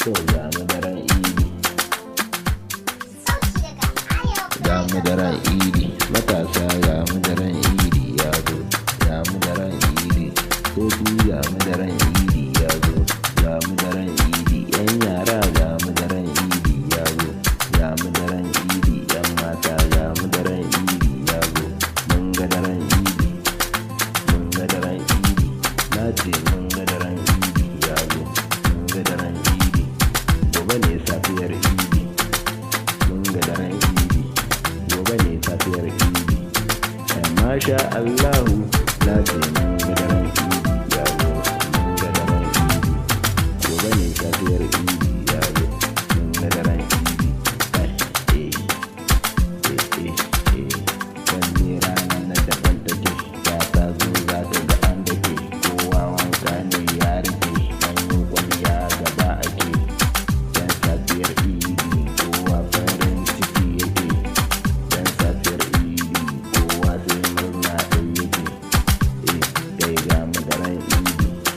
To ga mu daren idi, ga mu daren idi, matasa ga mu daren idi ya zo, ga mu daren idi, kofi ga mu daren idi ya zo, ga mu daren idi, yan yara ga mu daren idi ya zo, ga mu daren idi, yan mata ga mu daren idi ya zo, mun ga daren idi, mun ga daren idi, na ce mun ga daren idi ya zo, mun ga daren idi, gobe ne safiyar idi, mun ga daren idi, gobe ne safiyar idi, masha Allahu, na ce mun